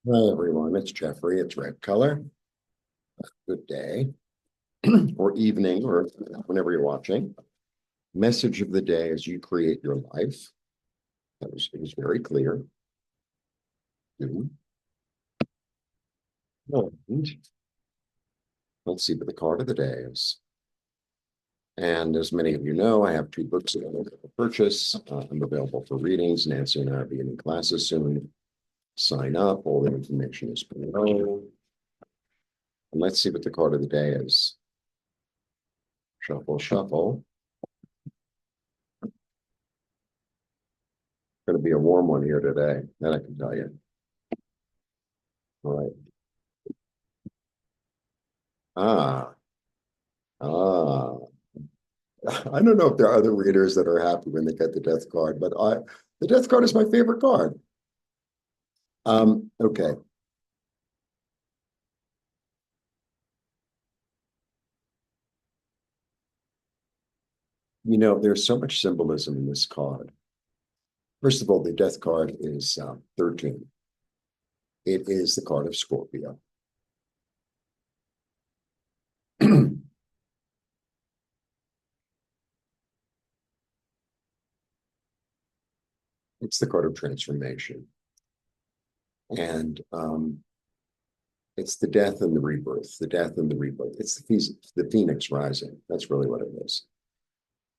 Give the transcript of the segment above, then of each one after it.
Hi everyone, it's Jeffrey. It's red color. Good day or evening or whenever you're watching. Message of the day is you create your life. It was very clear. And let's see what the card of the day is. And as many of you know, I have two books available for purchase. I'm available for readings. Nancy and I are beginning classes soon. Sign up. All the information is below. And let's see what the card of the day is. Shuffle, shuffle. Going to be a warm one here today, that I can tell you. All right. Ah, ah. I don't know if there are other readers that are happy when they get the death card, but the death card is my favorite card. Okay. You know, there's so much symbolism in this card. First of all, the death card is 13. It is the card of Scorpio. It's the card of transformation. And it's the death and the rebirth, the death and the rebirth. It's the phoenix rising. That's really what it is.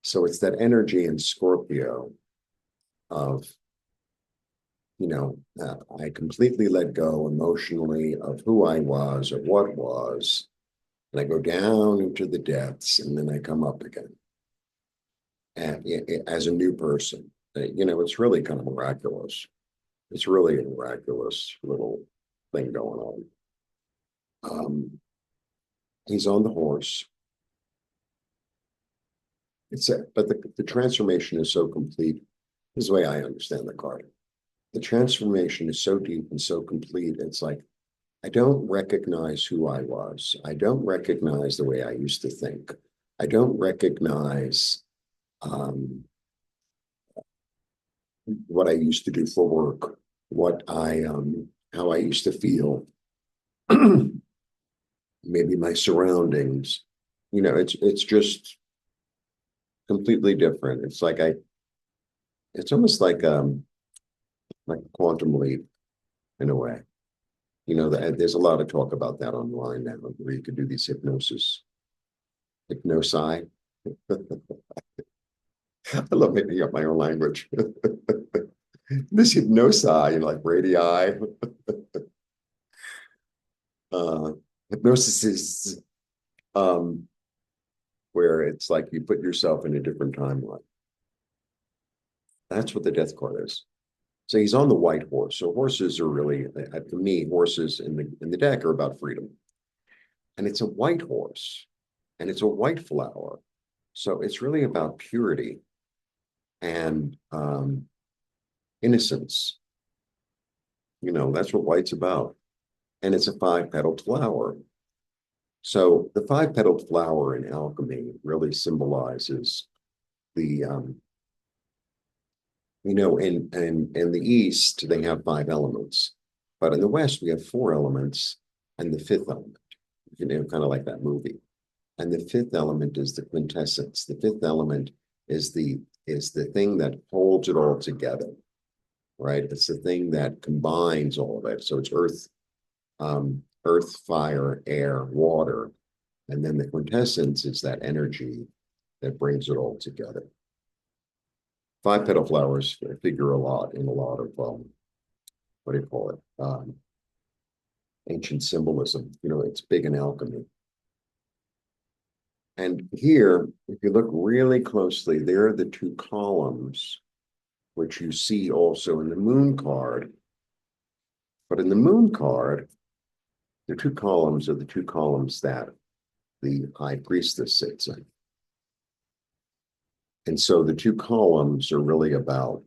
So it's that energy in Scorpio of, I completely let go emotionally of who I was or what was, and I go down into the depths, and then I come up again, and as a new person. It's really kind of miraculous. It's really a miraculous little thing going on. He's on the horse. But the transformation is so complete. This is the way I understand the card. The transformation is so deep and so complete. It's like, I don't recognize who I was. I don't recognize the way I used to think. I don't recognize what I used to do for work, how I used to feel, maybe my surroundings. It's just completely different. It's almost like a quantum leap in a way. There's a lot of talk about that online now, where you could do these hypnosi. I love making up my own language. This hypnosi, like radii, hypnosis is where it's like you put yourself in a different timeline. That's what the death card is. So he's on the white horse. So horses are really, to me, horses in the deck are about freedom. And it's a white horse, and it's a white flower. So it's really about purity and innocence. That's what white's about. And it's a five-petaled flower. So the five-petaled flower in alchemy really symbolizes the, in the East, they have five elements. But in the West, we have four elements and the fifth element, kind of like that movie. And the fifth element is the quintessence. The fifth element is the thing that holds it all together, right? It's the thing that combines all of it. So it's earth, fire, air, water. And then the quintessence is that energy that brings it all together. Five petal flowers figure a lot in a lot of, what do you call it? Ancient symbolism. It's big in alchemy. And here, if you look really closely, there are the two columns, which you see also in the moon card. But in the moon card, the two columns are the two columns that the high priestess sits in. And so the two columns are really about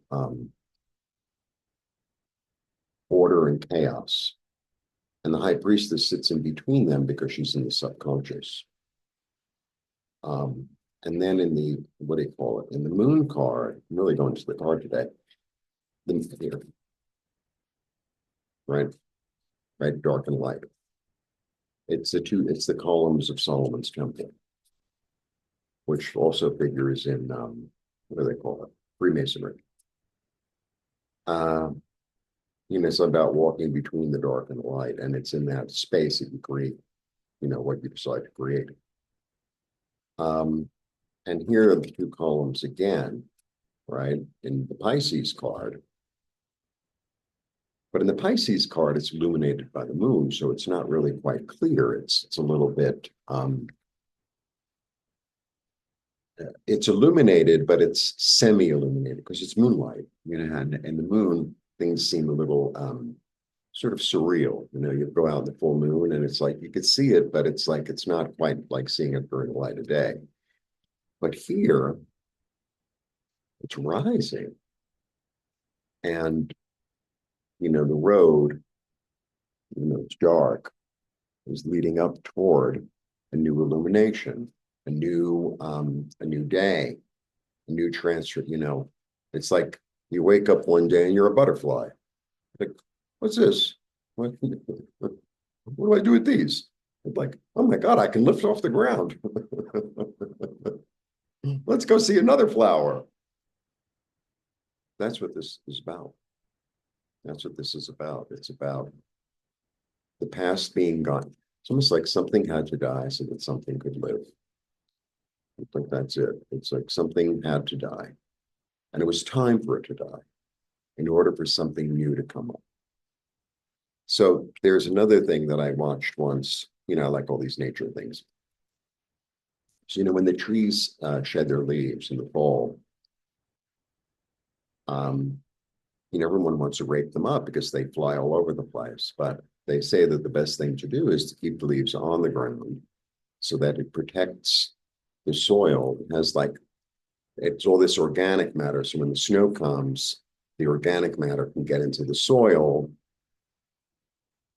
order and chaos. And the high priestess sits in between them because she's in the subconscious. And then in the, what do you call it? In the moon card, I'm really going to the card today. Here, right? right? Dark and light. It's the columns of Solomon's temple, which also figures in what do they call it? Freemasonry. Uh, it's about walking between the dark and the light, and it's in that space that you create, what you decide to create. And here are the two columns again, right? In the Pisces card. But in the Pisces card, it's illuminated by the moon, so it's not really quite clear. It's a little bit, it's illuminated, but it's semi-illuminated because it's moonlight, and the moon, things seem a little sort of surreal. You go out in the full moon and it's like you could see it, but it's like it's not quite like seeing it during the light of day. But here, it's rising. And, the road, it's dark, is leading up toward a new illumination, a new day, a new transfer. It's like you wake up one day and you're a butterfly. Like, what's this? What do I do with these? It's like, oh my God, I can lift off the ground. Let's go see another flower. That's what this is about. That's what this is about. It's about the past being gone. It's almost like something had to die so that something could live. I think that's it. It's like something had to die. And it was time for it to die in order for something new to come up. So there's another thing that I watched once, I like all these nature things. So, when the trees shed their leaves in the fall, everyone wants to rake them up because they fly all over the place. But they say that the best thing to do is to keep the leaves on the ground so that it protects the soil. It has it's all this organic matter. So when the snow comes, the organic matter can get into the soil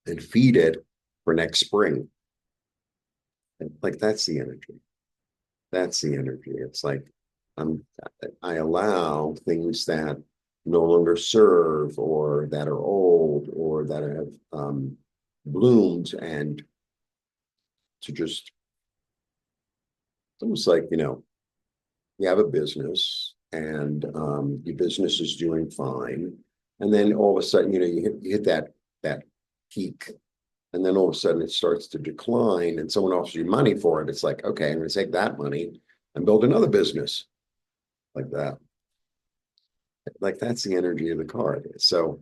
and feed it for next spring. And that's the energy. That's the energy. It's like I allow things that no longer serve or that are old or that have bloomed and to just, it's almost like, you have a business and your business is doing fine. And then all of a sudden, you hit that peak. And then all of a sudden it starts to decline and someone offers you money for it. It's like, okay, I'm going to take that money and build another business like that. Like that's the energy of the card. So,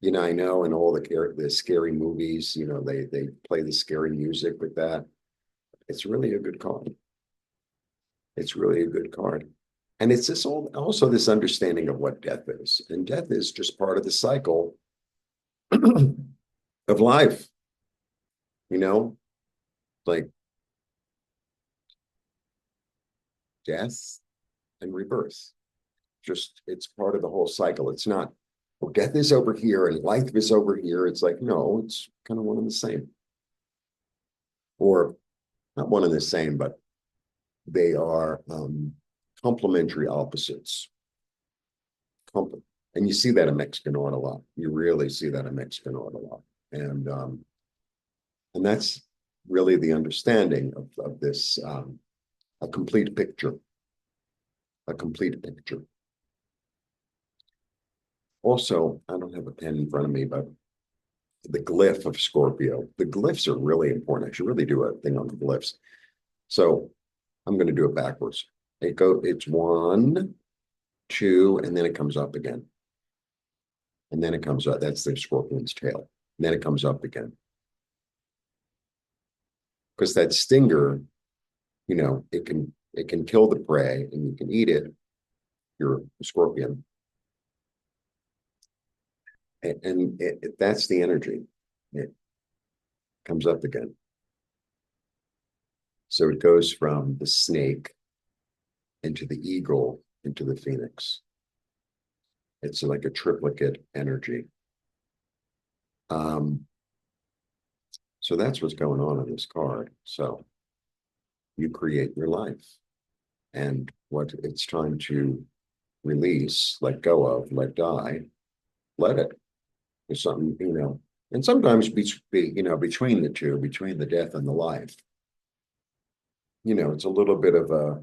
I know in all the scary movies, they play the scary music with that. It's really a good card. It's really a good card. And it's also this understanding of what death is. And death is just part of the cycle of life. Like death and rebirth. Just it's part of the whole cycle. It's not, well, death is over here and life is over here. It's like, no, it's kind of one and the same. Or not one and the same, but they are complementary opposites. And you see that in Mexican art a lot. You really see that in Mexican art a lot. And that's really the understanding of this, a complete picture. A complete picture. Also, I don't have a pen in front of me, but the glyph of Scorpio. The glyphs are really important. I should really do a thing on the glyphs. So I'm going to do it backwards. It's 1, 2, and then it comes up again. And then it comes up. That's the scorpion's tail. And then it comes up again. Because that stinger, it can kill the prey and you can eat it. You're a scorpion. And that's the energy. It comes up again. So it goes from the snake into the eagle into the phoenix. It's like a triplicate energy. So that's what's going on in this card. So you create your life and what it's time to release, let go of, let die, let it. There's something, And sometimes between the two, between the death and the life, it's a little bit of a,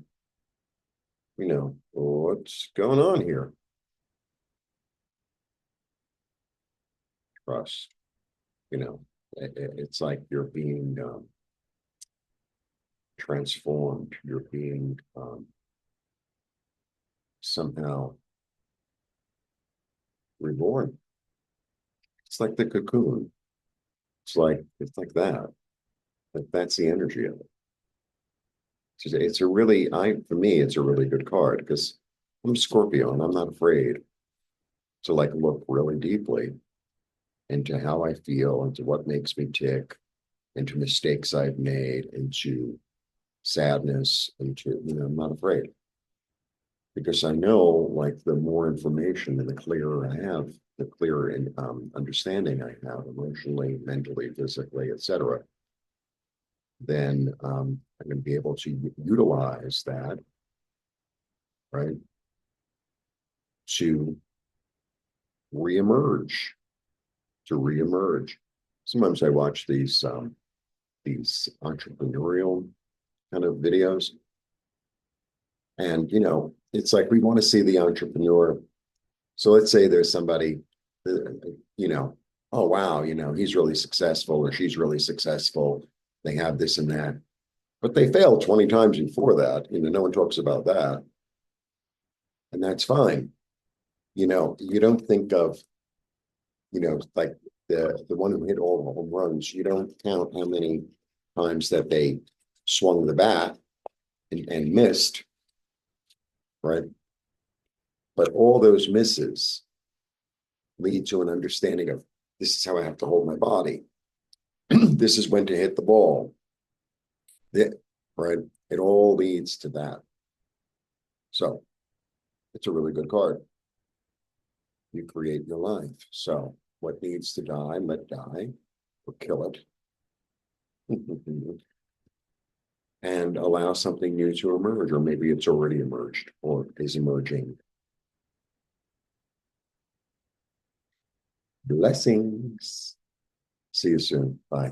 what's going on here? Trust, it's like you're being transformed, you're being somehow reborn. It's like the cocoon. It's like that. But that's the energy of it. It's a really, for me, it's a really good card because I'm Scorpio and I'm not afraid to like look really deeply into how I feel, into what makes me tick, into mistakes I've made, into sadness, I'm not afraid because I know like the more information and the clearer I have, the clearer understanding I have emotionally, mentally, physically, etc., then I'm going to be able to utilize that, right, to reemerge, Sometimes I watch these entrepreneurial kind of videos, and it's like we want to see the entrepreneur. So let's say there's somebody, uh, you know, oh wow, he's really successful or she's really successful. They have this and that, but they failed 20 times before that. No one talks about that, and that's fine. You don't think of, like the one who hit all the home runs. You don't count how many times that they swung the bat and missed, right? But all those misses lead to an understanding of this is how I have to hold my body. This is when to hit the ball. Right? It all leads to that. So it's a really good card. You create your life. So what needs to die, let die or kill it. And allow something new to emerge, or maybe it's already emerged or is emerging. Blessings. See you soon. Bye.